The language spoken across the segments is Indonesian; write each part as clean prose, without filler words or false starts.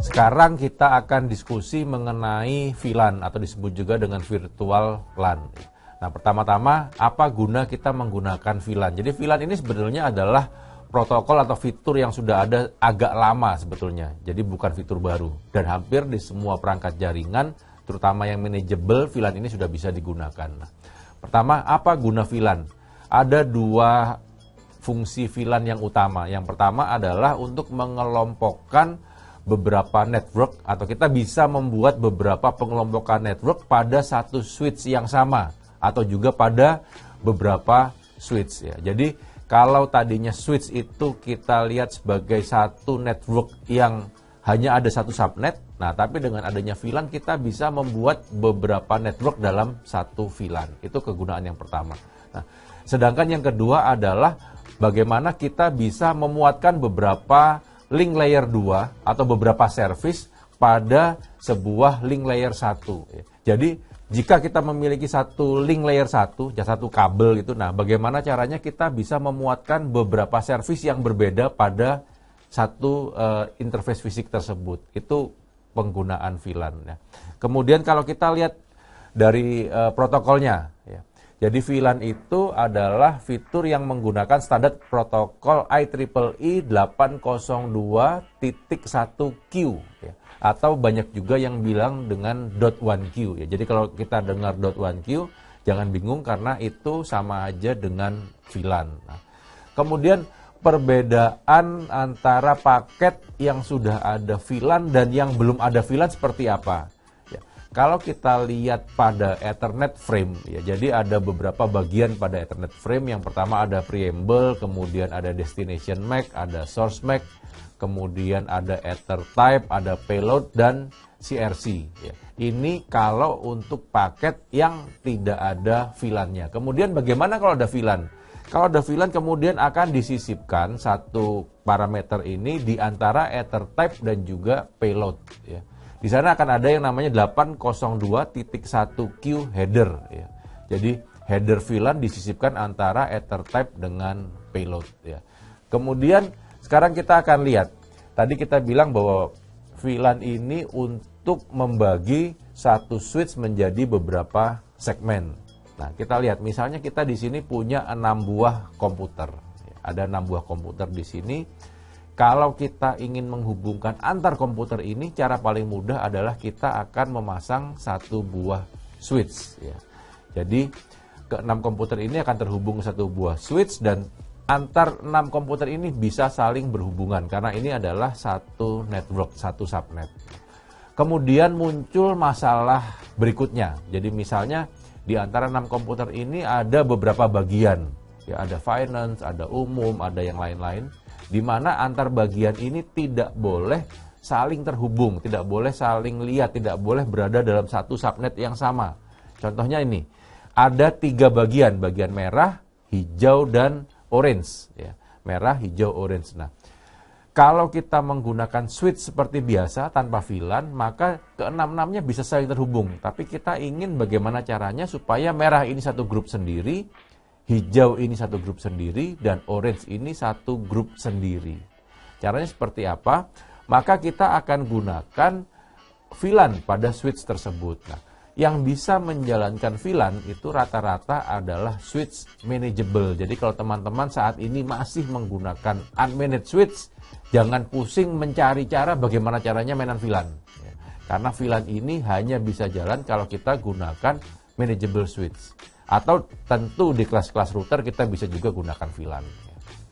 Sekarang kita akan diskusi mengenai VLAN atau disebut juga dengan virtual LAN. Nah, pertama-tama apa guna kita menggunakan VLAN? Jadi VLAN ini sebetulnya adalah protokol atau fitur yang sudah ada agak lama sebetulnya. Jadi bukan fitur baru. Dan hampir di semua perangkat jaringan, terutama yang manageable, VLAN ini sudah bisa digunakan. Nah, pertama, apa guna VLAN? Ada dua fungsi VLAN yang utama. Yang pertama adalah untuk mengelompokkan beberapa network, atau kita bisa membuat beberapa pengelompokan network pada satu switch yang sama, atau juga pada beberapa switch ya. Jadi kalau tadinya switch itu kita lihat sebagai satu network yang hanya ada satu subnet, nah tapi dengan adanya VLAN kita bisa membuat beberapa network dalam satu VLAN. Itu kegunaan yang pertama. Nah, sedangkan yang kedua adalah bagaimana kita bisa memuatkan beberapa link layer 2 atau beberapa service pada sebuah link layer 1. Jadi jika kita memiliki satu link layer 1, satu kabel gitu, nah bagaimana caranya kita bisa memuatkan beberapa service yang berbeda pada satu interface fisik tersebut. Itu penggunaan VLAN ya. Kemudian kalau kita lihat dari protokolnya ya. Jadi VLAN itu adalah fitur yang menggunakan standar protokol IEEE 802.1Q ya. Atau banyak juga yang bilang dengan .1Q ya. Jadi kalau kita dengar .1Q jangan bingung karena itu sama aja dengan VLAN. Nah, kemudian perbedaan antara paket yang sudah ada VLAN dan yang belum ada VLAN seperti apa? Kalau kita lihat pada Ethernet frame, ya, jadi ada beberapa bagian pada Ethernet frame. Yang pertama ada preamble, kemudian ada destination MAC, ada source MAC, kemudian ada Ether type, ada payload, dan CRC. Ya. Ini kalau untuk paket yang tidak ada VLAN-nya. Kemudian bagaimana kalau ada VLAN? Kalau ada VLAN kemudian akan disisipkan satu parameter ini di antara Ether type dan juga payload. Ya. Di sana akan ada yang namanya 802.1Q header ya. Jadi header VLAN disisipkan antara Ether type dengan payload ya. Kemudian sekarang kita akan lihat. Tadi kita bilang bahwa VLAN ini untuk membagi satu switch menjadi beberapa segmen. Nah, kita lihat misalnya kita di sini punya 6 buah komputer. Ada 6 buah komputer di sini. Kalau kita ingin menghubungkan antar komputer ini, cara paling mudah adalah kita akan memasang satu buah switch. Ya. Jadi, ke-6 komputer ini akan terhubung satu buah switch dan antar 6 komputer ini bisa saling berhubungan karena ini adalah satu network, satu subnet. Kemudian muncul masalah berikutnya. Jadi misalnya di antara 6 komputer ini ada beberapa bagian. Ya, ada finance, ada umum, ada yang lain-lain. Di mana antar bagian ini tidak boleh saling terhubung, tidak boleh saling lihat, tidak boleh berada dalam satu subnet yang sama. Contohnya ini, ada 3 bagian, bagian merah, hijau, dan orange. Ya, merah, hijau, orange. Nah, kalau kita menggunakan switch seperti biasa tanpa VLAN, maka ke-6-6-nya bisa saling terhubung. Tapi kita ingin bagaimana caranya supaya merah ini satu grup sendiri, hijau ini satu grup sendiri, dan orange ini satu grup sendiri. Caranya seperti apa? Maka kita akan gunakan VLAN pada switch tersebut. Nah, yang bisa menjalankan VLAN itu rata-rata adalah switch manageable. Jadi kalau teman-teman saat ini masih menggunakan unmanaged switch, jangan pusing mencari cara bagaimana caranya mainan VLAN. Ya. Karena VLAN ini hanya bisa jalan kalau kita gunakan manageable switch. Atau tentu di kelas-kelas router kita bisa juga gunakan VLAN.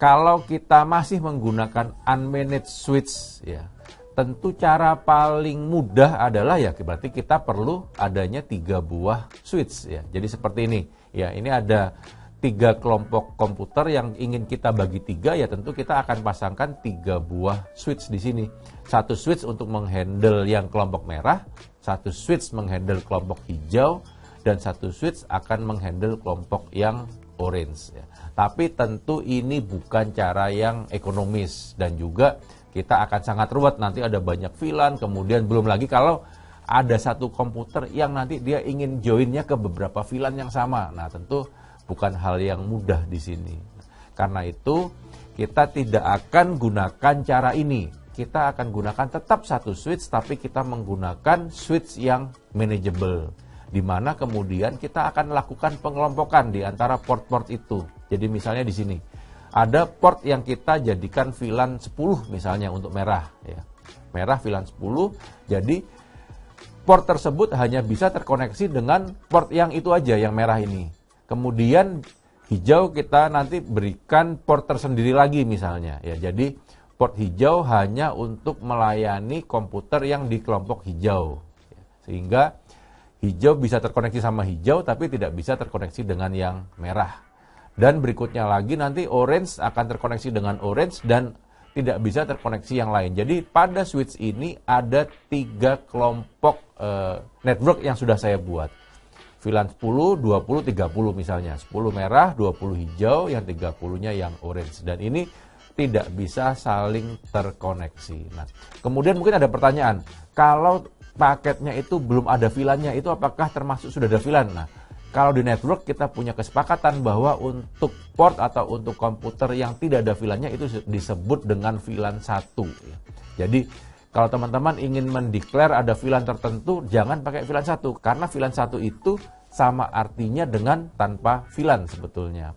Kalau kita masih menggunakan unmanaged switch, ya, tentu cara paling mudah adalah ya berarti kita perlu adanya 3 buah switch. Ya. Jadi seperti ini. Ya, ini ada 3 kelompok komputer yang ingin kita bagi 3, ya tentu kita akan pasangkan 3 buah switch di sini. Satu switch untuk menghandle yang kelompok merah, satu switch menghandle kelompok hijau, dan satu switch akan menghandle kelompok yang orange. Ya. Tapi tentu ini bukan cara yang ekonomis dan juga kita akan sangat ruwet. Nanti ada banyak VLAN, kemudian belum lagi kalau ada satu komputer yang nanti dia ingin joinnya ke beberapa VLAN yang sama. Nah, tentu bukan hal yang mudah di sini. Karena itu kita tidak akan gunakan cara ini. kita akan gunakan tetap satu switch, tapi kita menggunakan switch yang manageable, di mana kemudian kita akan lakukan pengelompokan di antara port-port itu. Jadi misalnya di sini ada port yang kita jadikan VLAN 10 misalnya untuk merah, ya. Merah VLAN 10, jadi port tersebut hanya bisa terkoneksi dengan port yang itu aja, yang merah ini. Kemudian hijau kita nanti berikan port tersendiri lagi misalnya, ya. Jadi port hijau hanya untuk melayani komputer yang di kelompok hijau, sehingga hijau bisa terkoneksi sama hijau tapi tidak bisa terkoneksi dengan yang merah. Dan berikutnya lagi nanti orange akan terkoneksi dengan orange dan tidak bisa terkoneksi yang lain. Jadi pada switch ini ada 3 kelompok network yang sudah saya buat. VLAN 10, 20, 30 misalnya. 10 merah, 20 hijau, yang 30-nya yang orange. Dan ini tidak bisa saling terkoneksi. Nah, kemudian mungkin ada pertanyaan, kalau paketnya itu belum ada VLAN-nya, itu apakah termasuk sudah ada VLAN? Nah, kalau di network kita punya kesepakatan bahwa untuk port atau untuk komputer yang tidak ada VLAN-nya itu disebut dengan VLAN 1. Jadi kalau teman-teman ingin mendeklar ada VLAN tertentu, jangan pakai VLAN 1. Karena VLAN 1 itu sama artinya dengan tanpa VLAN sebetulnya.